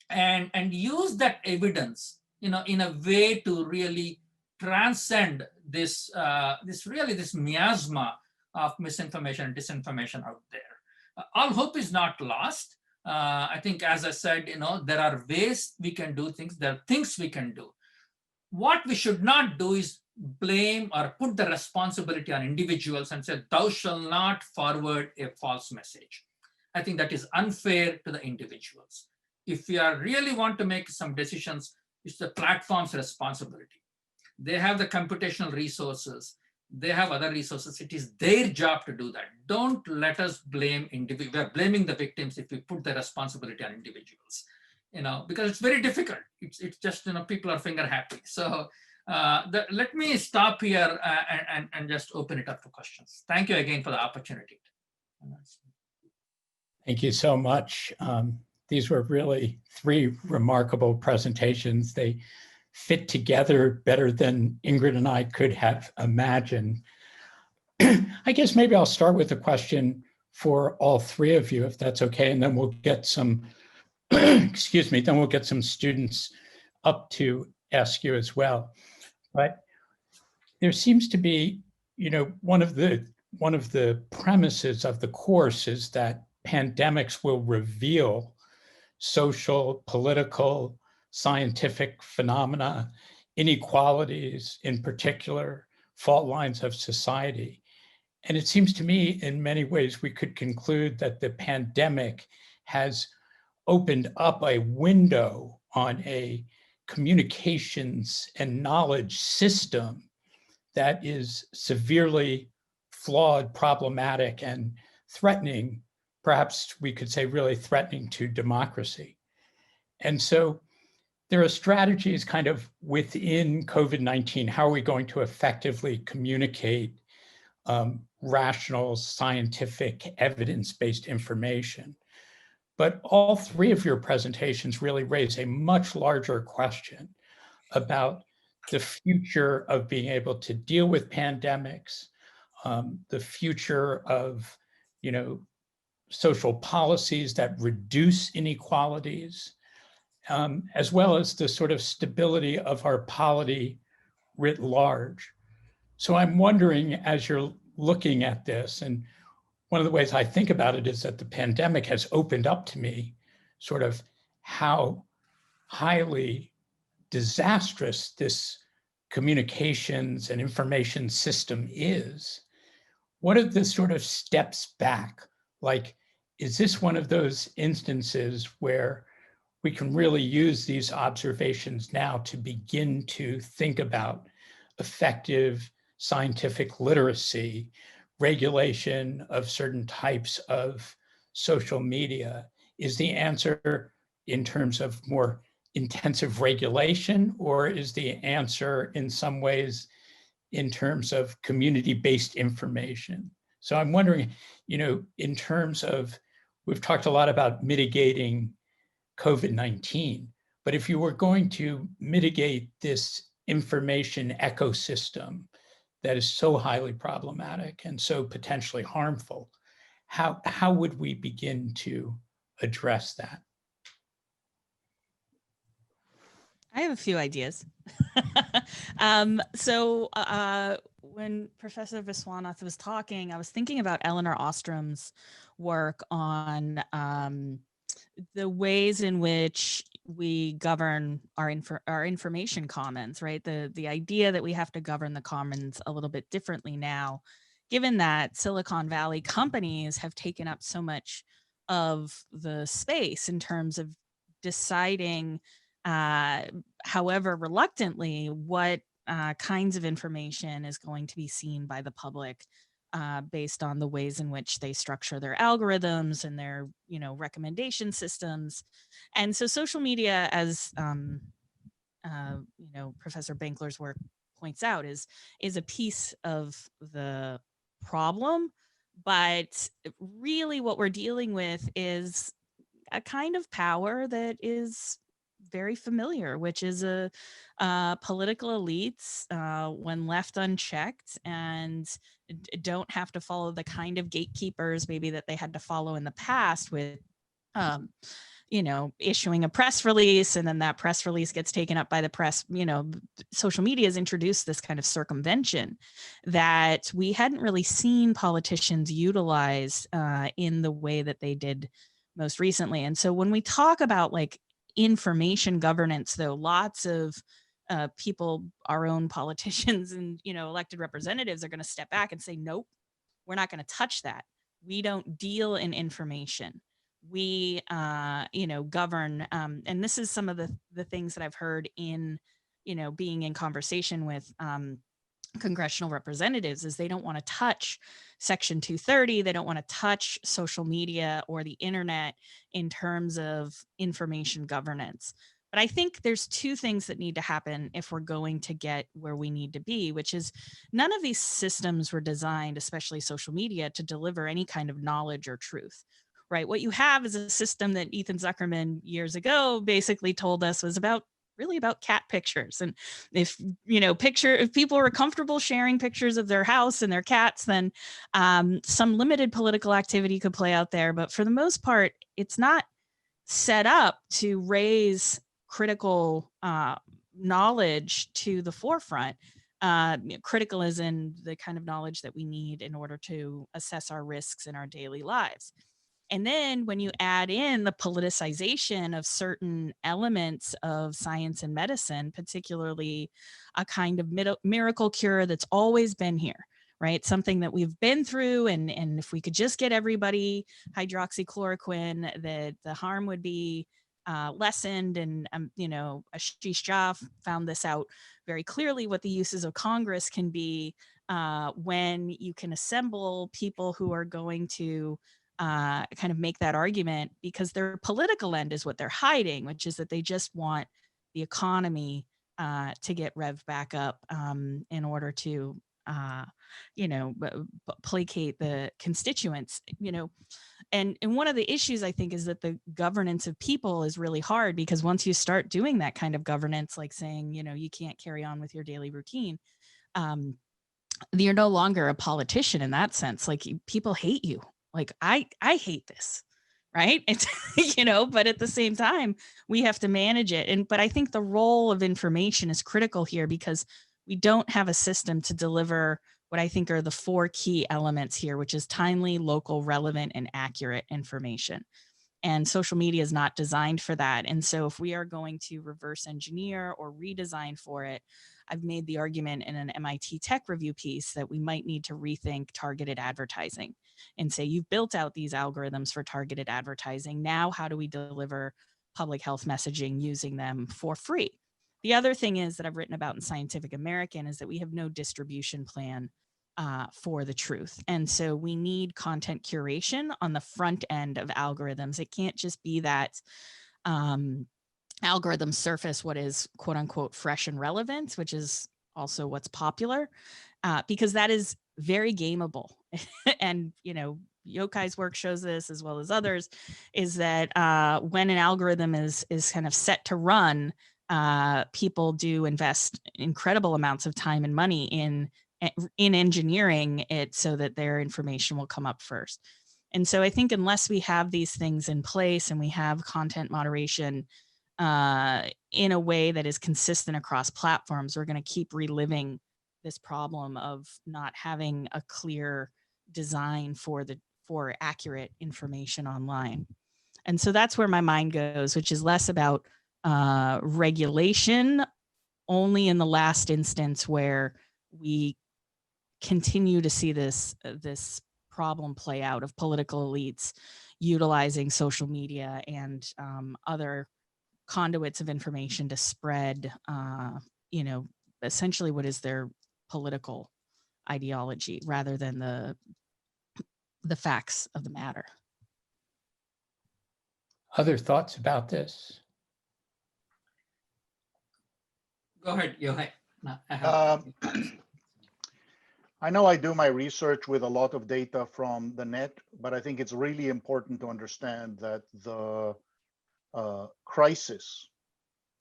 And use that evidence, in a way to really transcend this miasma of misinformation and disinformation out there. All hope is not lost. I think, as I said, there are ways we can do things. There are things we can do. What we should not do is blame or put the responsibility on individuals and say, thou shalt not forward a false message. I think that is unfair to the individuals. If we really want to make some decisions, it's the platform's responsibility. They have the computational resources. They have other resources. It is their job to do that. Don't let us blame individuals. We are blaming the victims if we put the responsibility on individuals, because it's very difficult. It's just, people are finger happy. So let me stop here and just open it up for questions. Thank you again for the opportunity. Thank you so much. These were really 3 remarkable presentations. They fit together better than Ingrid and I could have imagined. I guess maybe I'll start with a question for all 3 of you, if that's okay, and then we'll get some excuse me, then we'll get some students up to ask you as well. But there seems to be, one of the premises of the course is that pandemics will reveal social, political, scientific phenomena, inequalities in particular, fault lines of society. And it seems to me in many ways we could conclude that the pandemic has opened up a window on a communications and knowledge system that is severely flawed, problematic, and threatening, perhaps we could say really threatening to democracy. And so there are strategies kind of within COVID-19. How are we going to effectively communicate rational, scientific, evidence-based information? But all three of your presentations really raise a much larger question about the future of being able to deal with pandemics, the future of, social policies that reduce inequalities, as well as the sort of stability of our polity writ large. So I'm wondering, as you're looking at this, and one of the ways I think about it is that the pandemic has opened up to me sort of how highly disastrous this communications and information system is. What are the sort of steps back? Like, is this one of those instances where we can really use these observations now to begin to think about effective scientific literacy, regulation of certain types of social media? Is the answer in terms of more intensive regulation, or is the answer in some ways in terms of community-based information? So I'm wondering, in terms of, we've talked a lot about mitigating COVID-19, but if you were going to mitigate this information ecosystem that is so highly problematic and so potentially harmful, how would we begin to address that? I have a few ideas. When Professor Viswanath was talking, I was thinking about Eleanor Ostrom's work on the ways in which we govern our information commons, right? The idea that we have to govern the commons a little bit differently now, given that Silicon Valley companies have taken up so much of the space in terms of deciding, however reluctantly, what kinds of information is going to be seen by the public based on the ways in which they structure their algorithms and their, recommendation systems. And so social media, as Professor Benkler's work points out, is a piece of the problem. But really what we're dealing with is a kind of power that is very familiar, which is political elites, when left unchecked, and don't have to follow the kind of gatekeepers maybe that they had to follow in the past with issuing a press release, and then that press release gets taken up by the press. Social media has introduced this kind of circumvention that we hadn't really seen politicians utilize in the way that they did most recently. And so when we talk about like information governance, though, lots of people, our own politicians and elected representatives, are going to step back and say, nope, we're not going to touch that. We don't deal in information. We govern, and this is some of the things that I've heard in being in conversation with congressional representatives, is they don't want to touch Section 230. They don't want to touch social media or the internet in terms of information governance. But I think there's two things that need to happen if we're going to get where we need to be, which is none of these systems were designed, especially social media, to deliver any kind of knowledge or truth, right? What you have is a system that Ethan Zuckerman years ago basically told us was really about cat pictures. And if people were comfortable sharing pictures of their house and their cats, then some limited political activity could play out there. But for the most part, it's not set up to raise critical knowledge to the forefront. Critical is in the kind of knowledge that we need in order to assess our risks in our daily lives. And then when you add in the politicization of certain elements of science and medicine, particularly a kind of miracle cure that's always been here, right? Something that we've been through, and if we could just get everybody hydroxychloroquine, that the harm would be lessened. And, you know, Ashish Jha found this out very clearly, what the uses of Congress can be when you can assemble people who are going to kind of make that argument, because their political end is what they're hiding, which is that they just want the economy to get revved back up in order to, you know, placate the constituents, you know. And one of the issues, I think, is that the governance of people is really hard, because once you start doing that kind of governance, like saying, you know, you can't carry on with your daily routine, you're no longer a politician in that sense. Like, people hate you. Like, I hate this, right? It's, you know, but at the same time, we have to manage it. But I think the role of information is critical here, because we don't have a system to deliver what I think are the 4 key elements here, which is timely, local, relevant, and accurate information. And social media is not designed for that. And so if we are going to reverse engineer or redesign for it, I've made the argument in an MIT Tech Review piece that we might need to rethink targeted advertising and say, you've built out these algorithms for targeted advertising. Now, how do we deliver public health messaging using them for free? The other thing is that I've written about in Scientific American is that we have no distribution plan for the truth. And so we need content curation on the front end of algorithms. It can't just be that algorithms surface what is quote unquote fresh and relevant, which is also what's popular, because that is very gameable. And, you know, Yochai's work shows this, as well as others, is that when an algorithm is kind of set to run, people do invest incredible amounts of time and money in engineering it so that their information will come up first. And so I think unless we have these things in place and we have content moderation in a way that is consistent across platforms, we're going to keep reliving this problem of not having a clear design for accurate information online. And so that's where my mind goes, which is less about regulation, only in the last instance where we continue to see this problem play out of political elites utilizing social media and other conduits of information to spread, you know, essentially what is their political ideology rather than the facts of the matter. Other thoughts about this? Go ahead, Yochai. No, I know I do my research with a lot of data from the net, but I think it's really important to understand that the crisis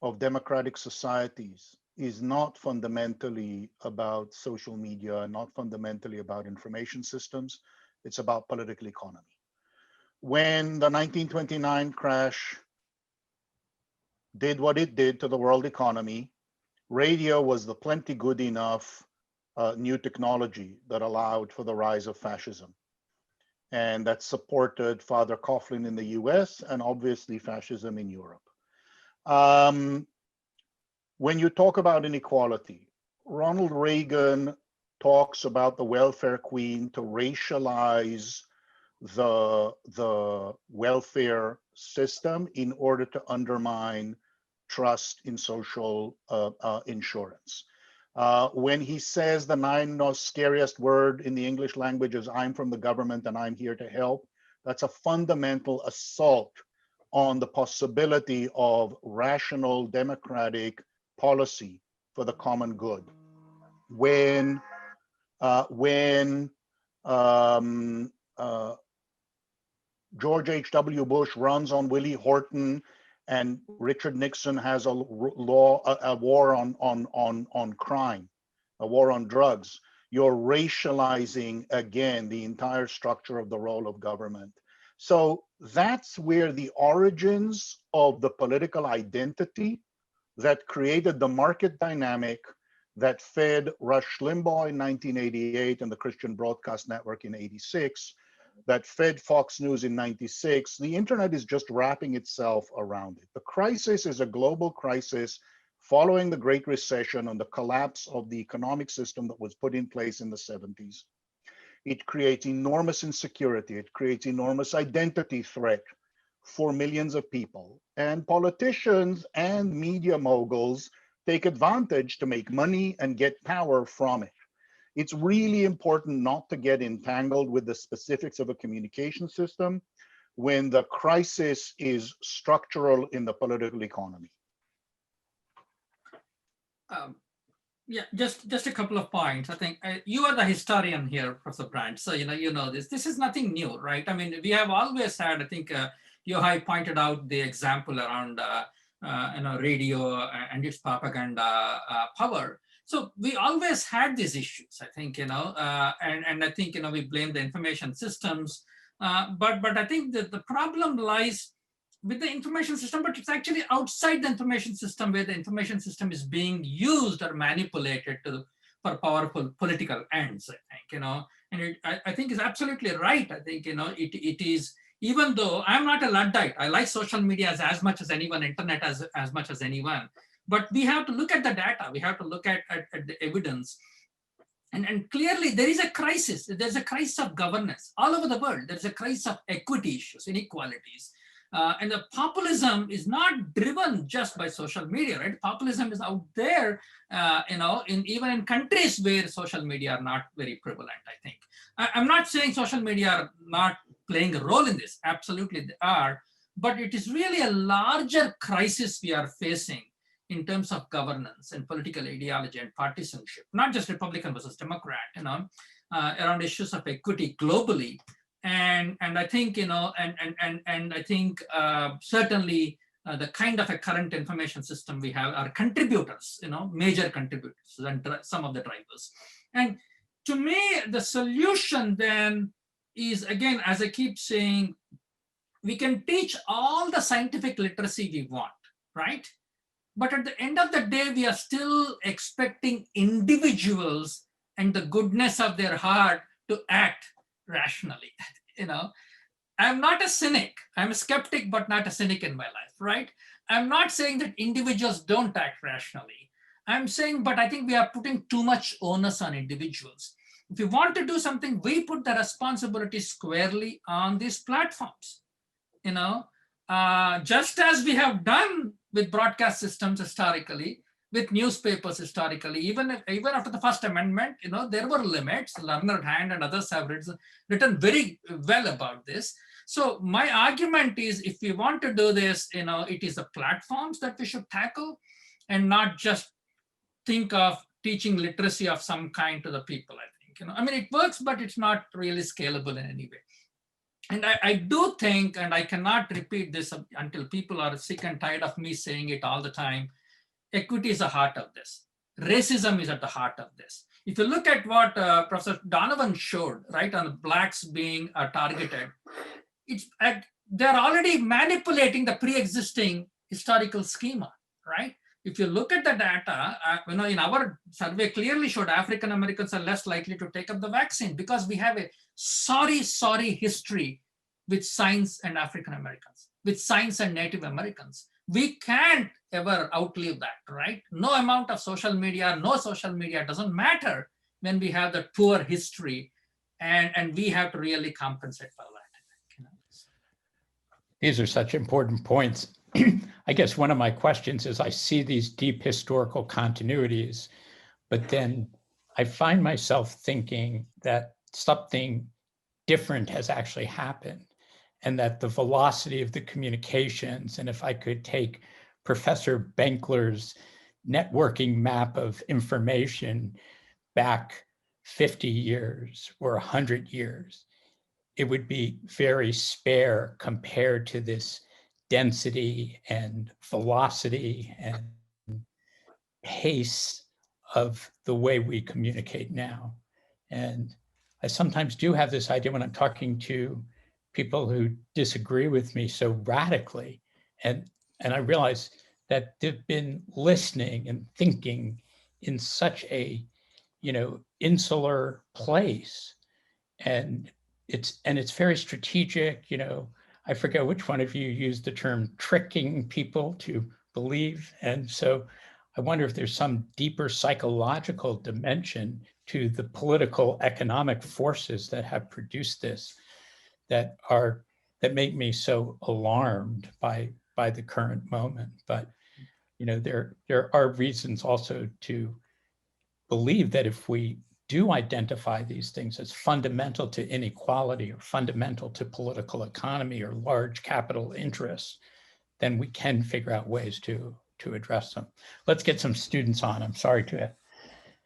of democratic societies is not fundamentally about social media, not fundamentally about information systems. It's about political economy. When the 1929 crash did what it did to the world economy, radio was the plenty good enough new technology that allowed for the rise of fascism. And that supported Father Coughlin in the US and obviously fascism in Europe. When you talk about inequality, Ronald Reagan talks about the welfare queen to racialize the welfare system in order to undermine trust in social insurance. When he says the 9 most scariest word in the English language is "I'm from the government and I'm here to help," that's a fundamental assault on the possibility of rational democratic policy for the common good. When George H.W. Bush runs on Willie Horton and Richard Nixon has a war on crime, a war on drugs, you're racializing again the entire structure of the role of government. So that's where the origins of the political identity that created the market dynamic that fed Rush Limbaugh in 1988 and the Christian Broadcast Network in 86, that fed Fox News in 96. The internet is just wrapping itself around it. The crisis is a global crisis following the Great Recession and the collapse of the economic system that was put in place in the 70s. It creates enormous insecurity. It creates enormous identity threat for millions of people. And politicians and media moguls take advantage to make money and get power from it. It's really important not to get entangled with the specifics of a communication system when the crisis is structural in the political economy. Yeah, just a couple of points. I think you are the historian here, Professor Brandt. So you know this. This is nothing new, right? I mean, we have always had. I think Yochai pointed out the example around radio and its propaganda power. So we always had these issues. I think and I think we blame the information systems, but I think that the problem lies with the information system, but it's actually outside the information system where the information system is being used or manipulated for powerful political ends, I think, and I think is absolutely right. I think, it is, even though I'm not a Luddite, I like social media as much as anyone, internet as much as anyone, but we have to look at the data. We have to look at the evidence. And clearly there is a crisis. There's a crisis of governance all over the world. There's a crisis of equity issues, inequalities. And the populism is not driven just by social media, right? Populism is out there, even in countries where social media are not very prevalent, I think. I'm not saying social media are not playing a role in this. Absolutely they are. But it is really a larger crisis we are facing in terms of governance and political ideology and partisanship, not just Republican versus Democrat, around issues of equity globally. And I think, and I think certainly the kind of a current information system we have are contributors, major contributors and some of the drivers. And to me, the solution then is, again, as I keep saying, we can teach all the scientific literacy we want, right? But at the end of the day, we are still expecting individuals and the goodness of their heart to act rationally. I'm not a cynic. I'm a skeptic, but not a cynic in my life, right? I'm not saying that individuals don't act rationally. I'm saying, but I think we are putting too much onus on individuals. If we want to do something, we put the responsibility squarely on these platforms. Just as we have done with broadcast systems historically, with newspapers historically, even after the First Amendment, there were limits. Learned Hand and others have written very well about this. So my argument is, if we want to do this, it is the platforms that we should tackle, and not just think of teaching literacy of some kind to the people. I think, I mean, it works, but it's not really scalable in any way. And I do think, and I cannot repeat this until people are sick and tired of me saying it all the time, equity is the heart of this. Racism is at the heart of this. If you look at what Professor Donovan showed, right, on blacks being targeted, they're already manipulating the pre-existing historical schema, right? If you look at the data, in our survey clearly showed African Americans are less likely to take up the vaccine because we have a sorry history with science and African Americans, with science and Native Americans. We can't ever outlive that, right? No amount of social media, no social media doesn't matter when we have that poor history, and we have to really compensate for that. These are such important points. I guess one of my questions is, I see these deep historical continuities, but then I find myself thinking that something different has actually happened, and that the velocity of the communications, and if I could take Professor Benkler's networking map of information back 50 years or 100 years, it would be very spare compared to this density and velocity and pace of the way we communicate now. And I sometimes do have this idea when I'm talking to people who disagree with me so radically. And I realize that they've been listening and thinking in such a, insular place. And it's very strategic. I forget which one of you used the term tricking people to believe. And so I wonder if there's some deeper psychological dimension to the political economic forces that have produced this that make me so alarmed by the current moment. But there are reasons also to believe that if we do identify these things as fundamental to inequality or fundamental to political economy or large capital interests, then we can figure out ways to address them. Let's get some students on. I'm sorry to